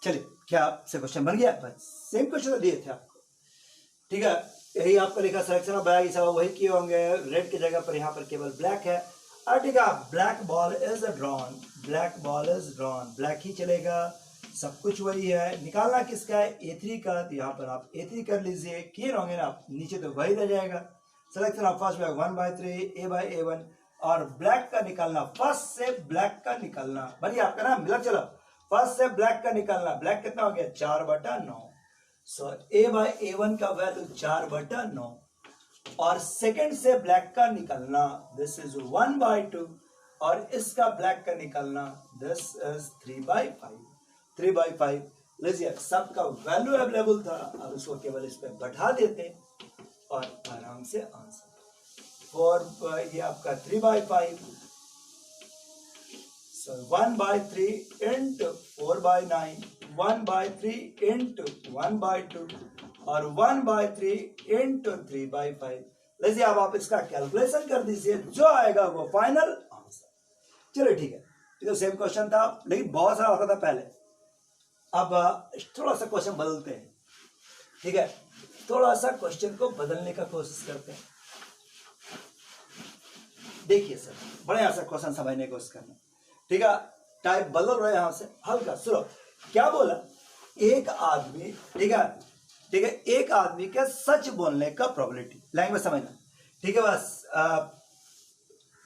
चलिए, क्या आपसे क्वेश्चन बन गया? बस सेम क्वेश्चन तो दिए थे आपको, ठीक है। यही आपको लिखा सिलेक्शन ऑफ बैग सब वही किए होंगे, रेड की जगह पर यहाँ पर केवल ब्लैक है। और ठीक है, black ball is drawn, black ball is drawn, black ही चलेगा, सब कुछ वही है। निकालना किसका है? A3 का, तो यहाँ पर आप A3 कर लीजिए, किए होंगे ना आप, नीचे तो वही रह जाएगा। Selection of first bag 1/3 A/A1, और ब्लैक का निकालना, फर्स्ट से ब्लैक का निकालना, बढ़िया आपका ना मिला। चलो, फर्स्ट से ब्लैक का निकालना, ब्लैक कितना हो गया? 4/9। सो A/A1 का वैल्यू 4/9, और सेकंड से ब्लैक का निकालना, दिस इज 1/2, और इसका ब्लैक का निकालना, दिस इज 3/5। 3/5 लीजिए, सबका वैल्यू अवेलेबल था, अब इसको केवल इस पे बैठा देते और आराम से आंसर। और ये आपका 3/5, so 1/3 into 4/9, 1/3 into 1/2, और 1/3 into 3/5। लीजिए, अब आप इसका कैलकुलेशन कर दीजिए, जो आएगा वो फाइनल आंसर। चलिए ठीक है, ये तो सेम क्वेश्चन था, लेकिन बहुत सारा होता था पहले। अब थोड़ा सा क्वेश्चन बदलते हैं, ठीक है, थोड़ा सा क्वेश्चन को बदलने का कोशिश करते हैं। देखिए सर, बड़े ऐसा क्वेश्चन समझने की कोशिश करना, ठीक है। टाइप बदल रहे यहां से हल्का। सुनो क्या बोला, एक आदमी, ठीक है, ठीक है, एक आदमी के सच बोलने का प्रोबेबिलिटी, लैंग्वेज समझना, ठीक है। बस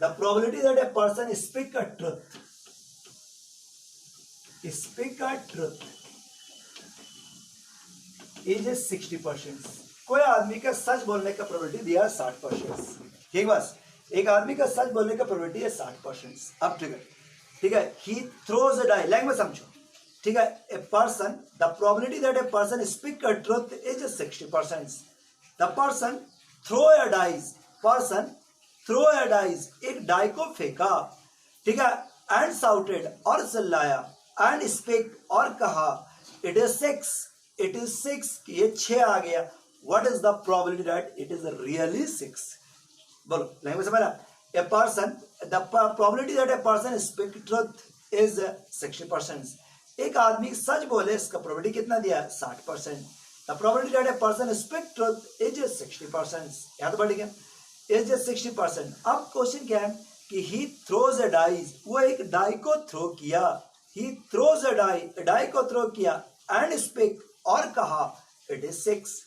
the probability that a person speak a truth, speak a truth is 60%। कोई आदमी का सच बोलने का प्रोबेबिलिटी दिया 60%, ठीक। बस एक आदमी का सच बोलने का प्रोबेबिलिटी है 60%। अब ठीक है, ठीक है, he throws a die, language समझो, ठीक है। A person, the probability that a person speak a truth is 60%। The person throw a dies, person throw a dies, एक डाई को फेंका, ठीक है, एंड साउटेड, और चिल्लाया, एंड स्पीक, और कहा, इट इज 6, इट इज 6, ये 6 आ गया। What is the probability that it is really 6? बोलो, लैंग्वेज समझ रहा? A person, the probability that a person speak truth is 60%। एक आदमी सच बोले, इसका प्रोबेबिलिटी कितना दिया है? 60%। The probability that a person speak truth is 60%। यहाँ तो बढ़ गया, is 60%। अब क्वेश्चन क्या है कि he throws a dice, वो एक डाई को थ्रो किया, he throws a die, die को थ्रो किया, and speak, और कहा, it is 6,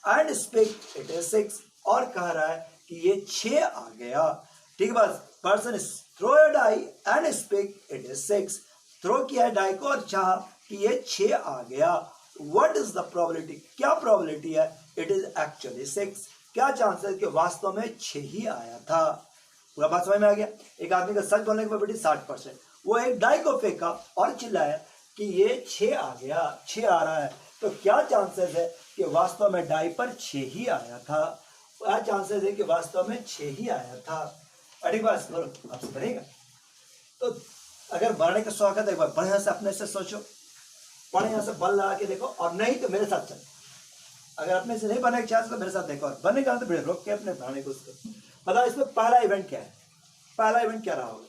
and speak, it is 6, और कह रहा है कि ये 6 आ गया, ठीक है। बस person throw a die and speak, it is 6, throw किया डाई को और चाहा कि ये 6 आ गया। व्हाट इज द प्रोबेबिलिटी, क्या प्रोबेबिलिटी है? It is actually 6। क्या चांस है कि वास्तव में 6 ही आया था? पूरा बात समझ में आ गया। एक आदमी का सच बोलने की प्रोबेबिलिटी 60%, वो एक डाई को फेंका और चिल्लाया कि ये 6 आ गया, 6 आ रहा है, तो क्या चांसेस है कि वास्तव में डाई पर 6 ही आया था? क्या चांसेस है कि वास्तव में 6 ही आया था? अरे बस बोलो, आपसे बनेगा। तो अगर बढ़ने का शौक है तो एक बार बढ़िया से अपने से सोचो, बढ़िया से बल लगा के देखो, और नहीं तो मेरे साथ चलो। अगर अपने से नहीं बनने की चांस तो मेरे साथ देखो, और बनने का तो फिर रोक के अपने बढ़ाने को उसको बताओ। इसमें पहला इवेंट क्या है? पहला इवेंट क्या रहा होगा?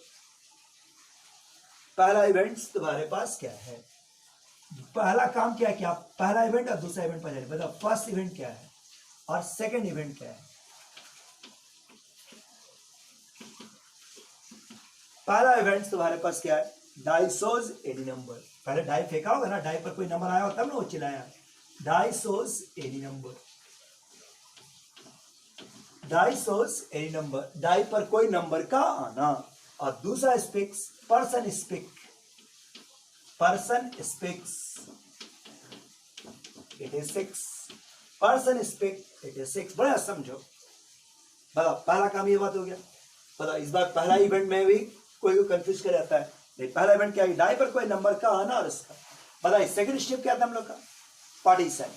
पहला इवेंट तुम्हारे पास क्या है? पहला काम क्या है कि आप पहला इवेंट और दूसरा इवेंट पर बताओ। फर्स्ट इवेंट क्या है और सेकेंड इवेंट क्या है? पहला इवेंट तुम्हारे पास क्या है? डाई सोज एनी नंबर। पहले डाई फेंका होगा ना, डाई पर कोई नंबर आया होगा तब ना वो चिल्लाया, डाई सोज एनी नंबर, डाई सोज एनी नंबर, डाई पर कोई नंबर का आना। और दूसरा speaks, person speak, person speaks, it is 6, person speak, it is 6। बड़ा समझो, बताओ पहला काम ये बात हो गया। बताओ इस बार पहला इवेंट में भी कोई कंफ्यूज कर जाता है, पहला इवेंट क्या है? डाई पर कोई नंबर का आना और इसका। बताइए सेकंड स्टेप क्या था हम लोग का? पार्टीशन।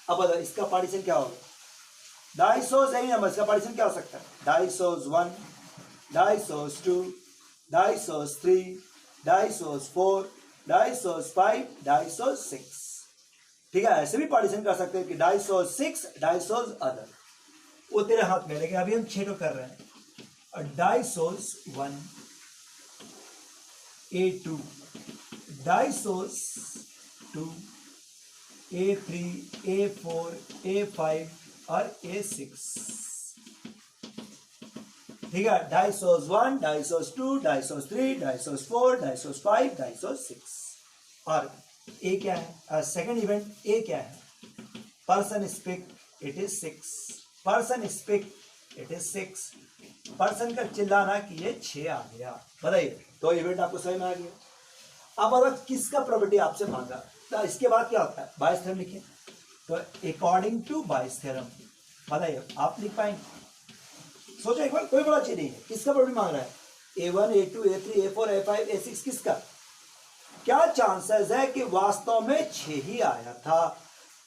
अब बताओ इसका पार्टीशन क्या होगा? डाई सोज एनी नंबर, इसका पार्टीशन क्या हो सकता है? डाई सोज 1, डाई सोज 2, डाई सोज 3, डाई सोज 4, डाई सोज 5, डाई सोज 6, ठीक है। ऐसे भी पार्टीशन कर सकते हैं कि डाई सोज 6, डाई सोज अदर, वो तेरे हाथ में, लेकिन अभी हम 6 कर रहे हैं। और डाई सोज 1, A2, डाई सोज A2, A3, A4, A5 और A6। ठीक है, डाइसोस 1, डाइसोस 2, डाइसोस 3, डाइसोस 4, डाइसोस 5, डाइसोस 6। और ए क्या है, सेकेंड इवेंट ए क्या है, person speak, it is 6, person speak, it is 6, person का चिल्लाना कि ये 6 आ गया। बताइए, तो इवेंट आपको समझ में आ गया। अब अगर किसका प्रॉपर्टी आपसे मांगा तो इसके बाद क्या होता है, बायस थ्योरम लिखिए। तो अकॉर्डिंग टू बायस थ्योरम, बताइए आप लिख पाएंगे? सोचो एक बार, कोई बड़ा चीज नहीं है, किसका प्रॉपर्टी मांग रहा है, A1, A2, A3, A4, A5, A6, किसका? क्या चांसेस है कि वास्तव में 6 ही आया था?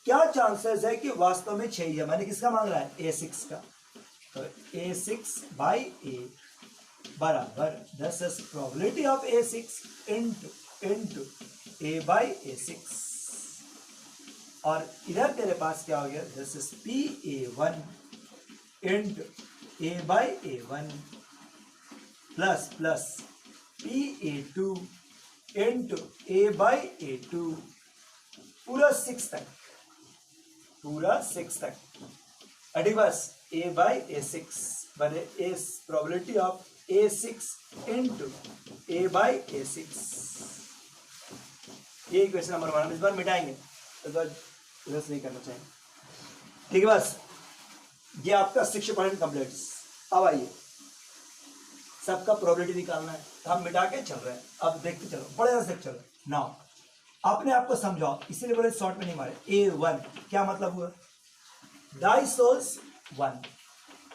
क्या चांसेस है कि वास्तव में 6 ही है? मैंने किसका मांग रहा है, A6 का। तो A6 बाई A बराबर this is probability of A6 into A by A6। और इधर तेरे पास क्या हो गया, this is PA1 into A by A1 plus plus PA2 into A by A2 पूरा 6 तक, पूरा 6 तक। अभी बस A बाई A6 बने इस probability of A6 into A by A6। ये क्वेश्चन नंबर 1 हम इस बार मिटाएंगे, इस बार इधर नहीं करना चाहिए। ठीक है, बस ये आपका 60% कंप्लीट। अब आइए, सबका प्रोबेबिलिटी निकालना है, हम मिटा के चल रहे हैं। अब देखते चलो, बड़े से चलो नाउ, अपने आप को समझाओ, इसीलिए बोले शॉर्ट में नहीं मारे। A1 क्या मतलब हुआ, डाइसोस 1,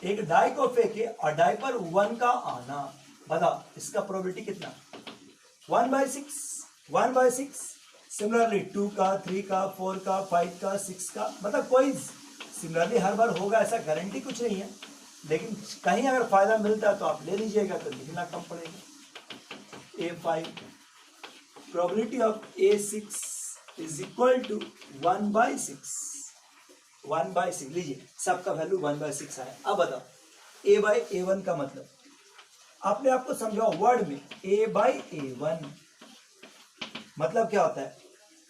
एक डाई को फेंके और डाई पर 1 का आना। बताओ इसका प्रोबेबिलिटी कितना, 1/6, 1/6। सिमिलरली 2 का, 3 का, 4 का, 5 का, 6 का, मतलब कोई सिमिलरली हर बार होगा ऐसा गारंटी कुछ नहीं है, लेकिन कहीं अगर फायदा मिलता है तो आप ले लीजिएगा, तो लिखना कम पड़ेगा। A5 probability of A6 is equal to 1/6, 1/6 लीजिए, सबका वैल्यू 1/6 आया। अब बताओ A/A1 का मतलब, अपने आप को समझाओ वर्ड में। A/A1 मतलब क्या होता है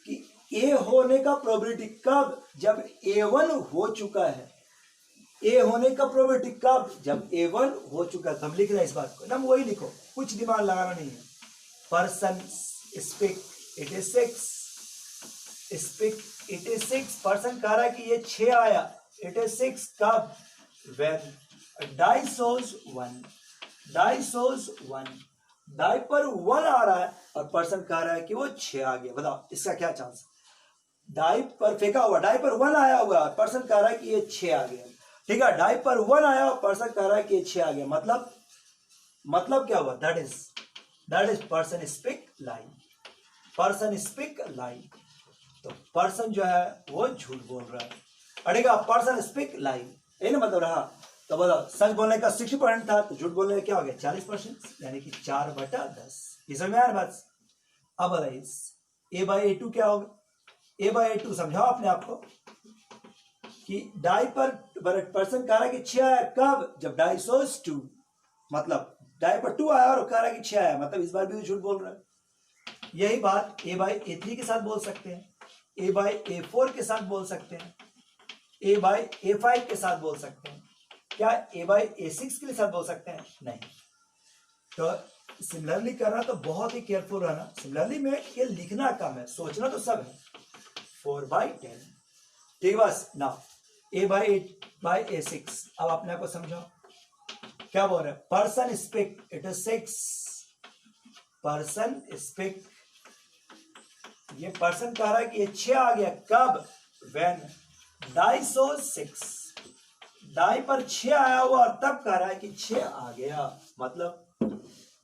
कि A होने का प्रोबेबिलिटी कब, जब A1 हो चुका है। A होने का प्रोबेबिलिटी कब, जब A1 हो चुका है। हम लिख रहे हैं इस बात को, ना वही लिखो, कुछ दिमाग लगाना नहीं है। Person speak, it is 6, speak, it is 6। Person कह रहा है कि ये 6 आया, इट इज 6 कब, when डाइसोस 1, डाइसोस 1, डाई पर 1 आ रहा है और पर्सन कह रहा है कि वो 6 आ गया। बताओ इसका क्या चांस, डाई पर फेंका हुआ, डाई पर 1 आया हुआ, पर्सन कह रहा है कि ये 6 आ गया। ठीक है, डाई पर 1 आया और पर्सन कह रहा है कि ये 6 आ गया, मतलब क्या हुआ, that is person speak lie, person speak lie. तो पर्सन जो है वो झूठ बोल रहा है। अड़ेगा पर्सन स्पीक लाई, यही ना मतलब रहा। तो बताओ सच बोलने का 60% था, तो झूठ बोलने का क्या हो गया, 40%, यानी कि 4/10। ये समझ में आया बात। अब बताइए A/A2 क्या होगा, A/A2 समझाओ अपने आप को कि डाई पर पर्सन कह रहा है कि 6 आया कब, जब डाइसोस 2, मतलब डाई पर 2 आया और कह रहा है कि 6 आया, मतलब इस बार भी झूठ बोल रहा है। यही बात A/A3 के साथ बोल सकते हैं, A/A4 के साथ बोल सकते हैं, A/A5 के साथ बोल सकते हैं। क्या A/A6 के साथ बोल सकते हैं, नहीं। तो सिमिलरली करना तो बहुत ही केयरफुल रहना। सिमिलरली में ये लिखना कम है, सोचना तो सब है। 4/10, ठीक है बस। ना A/A6, अब अपने आप को समझो क्या बोल रहे हैं, person speak, it is 6, person speak, ये पर्सन कह रहा है कि ये 6 आ गया कब, when डाइसोस 6, डाई पर 6 आया हुआ और तब कह रहा है कि 6 आ गया, मतलब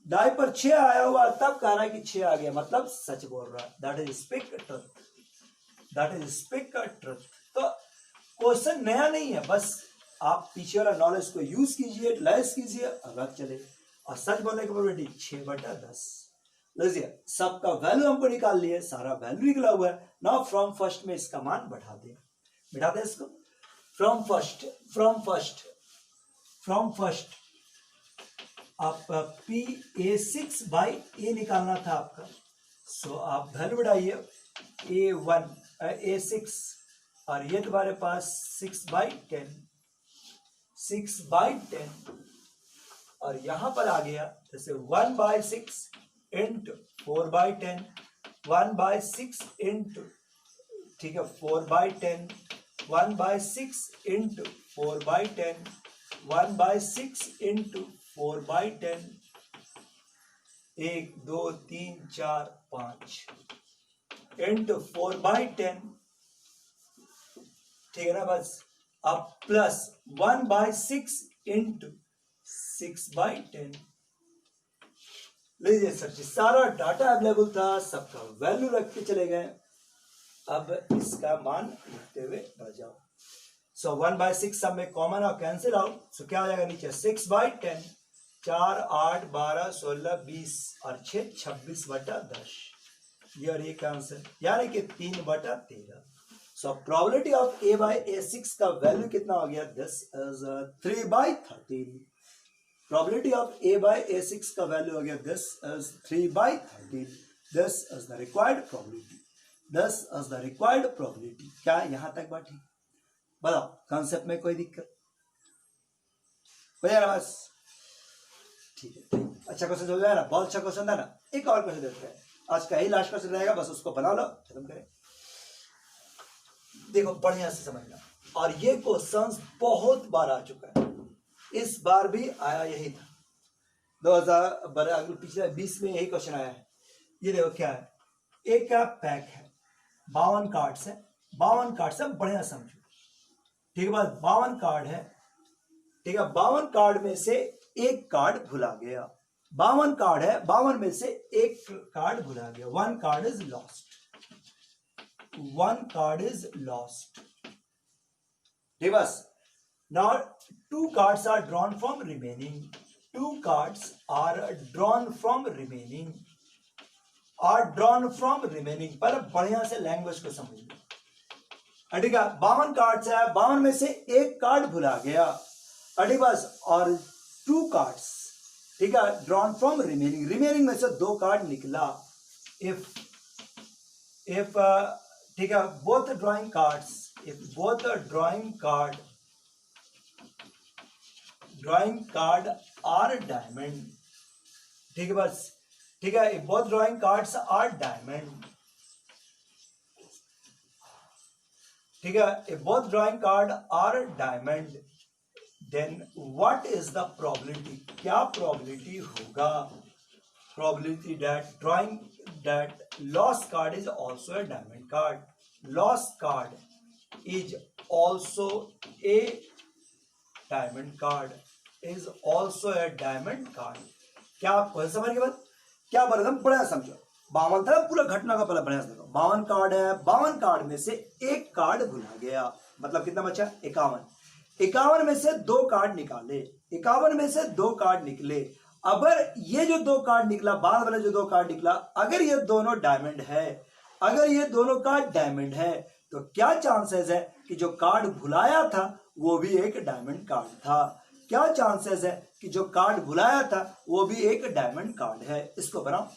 डाई पर 6 आया हुआ और तब कह रहा है कि 6 आ गया, मतलब सच बोल रहा है। That is speak truth, that is speak truth. तो क्वेश्चन नया नहीं है, बस आप पीछे वाला नॉलेज को यूज कीजिए, लैस कीजिए, अलग चले। और सच बोलने की प्रोबेबिलिटी 6/10। लीजिए सबका वैल्यू हमको निकाल लिए, सारा वैल्यू निकला हुआ है। नाउ फ्रॉम फर्स्ट में इसका मान बढ़ा दें, बिठा दें इसको। फ्रॉम फर्स्ट आप PA6/A निकालना था आपका, सो आप वैल्यू बढ़ाइए A1 A6 और ये तुम्हारे पास 6/10 और यहां पर आ गया जैसे 1/6 इंटू 4/10 1/6 इंटू, ठीक है, 4/10 1/6 इंटू 4/10 1/6 इंटू 4/10 1 2 3 4 5 इंटू 4/10, ठीक है ना। बस अब प्लस 1/6 इंटू 6/10। लीजिए सर जी, सारा डाटा अवेलेबल था, सबका वैल्यू रख के चले गए। अब इसका मान लिखते हुए बढ़ जाओ। सो 1/6 सब में कॉमन और कैंसिल आउट, सो क्या हो जाएगा नीचे 6/10 4 8 12 16 20 और 6 26/10, ये और ये कैंसिल, यानी कि 3/13। सो प्रोबेबिलिटी ऑफ A/A6 का वैल्यू कितना हो गया? This is 3/13। Probability of A/A6 का वैल्यू हो गया this is 3/13। This is the required probability, this is the required probability. क्या यहां तक बात ठीक? बताओ कॉन्सेप्ट में कोई दिक्कत हो जाएगा? बस ठीक है, अच्छा क्वेश्चन हो जाएगा ना, बहुत अच्छा क्वेश्चन था ना। एक और क्वेश्चन देते हैं, आज का ही लास्ट क्वेश्चन रहेगा, बस उसको बना लो, खत्म करें। देखो बढ़िया से समझना, और ये क्वेश्चन बहुत बार आ चुका है, इस बार भी आया यही था 2000 पिछले 20 में यही क्वेश्चन आया है। ये देखो क्या है, एक का पैक है, 52 कार्ड्स है, 52 कार्ड से बढ़िया समझो, ठीक है। बात 52 कार्ड है, ठीक है। 52 कार्ड में से एक कार्ड भुला गया, 52 कार्ड है, 52 में से एक कार्ड भुला गया, 1 card is lost, 1 card is lost, ठीक बस। Now 2 cards are drawn from remaining, 2 cards are drawn from remaining, are drawn from remaining. पर बढ़िया से लैंग्वेज को समझ लो, ठीक है। 52 कार्ड्स है, 52 में से एक कार्ड भुला गया, ठीक बस, और 2 कार्ड्स, ठीक है, ड्रॉन फ्रॉम रिमेनिंग, रिमेनिंग में से 2 कार्ड निकला। इफ ठीक है, both drawing cards, if both drawing card are diamond, ठीक है बस, ठीक है। If both drawing cards are diamond, ठीक है, if both drawing card are diamond, then what is the probability? क्या प्रोबेबिलिटी होगा? Probability that lost card is also a diamond card, lost card is also a diamond card, is also a diamond card. क्या आप समझ गए बात? क्या बोले तुम? बढ़िया समझो, 52 था, पूरा घटना का पहले बढ़िया से देखो। 52 कार्ड है, 52 कार्ड में से एक कार्ड भुला गया, मतलब कितना बचा? 51। 51 में से 2 कार्ड निकाले, 51 में से 2 कार्ड निकले। अगर ये जो 2 कार्ड निकला, बाद वाला जो 2 कार्ड निकला, अगर ये दोनों डायमंड है, अगर ये दोनों कार्ड डायमंड है, तो क्या चांसेस है कि जो कार्ड भुलाया था वो भी एक डायमंड कार्ड था? क्या चांसेस है कि जो कार्ड भुलाया था वो भी एक डायमंड कार्ड है? इसको बनाओ।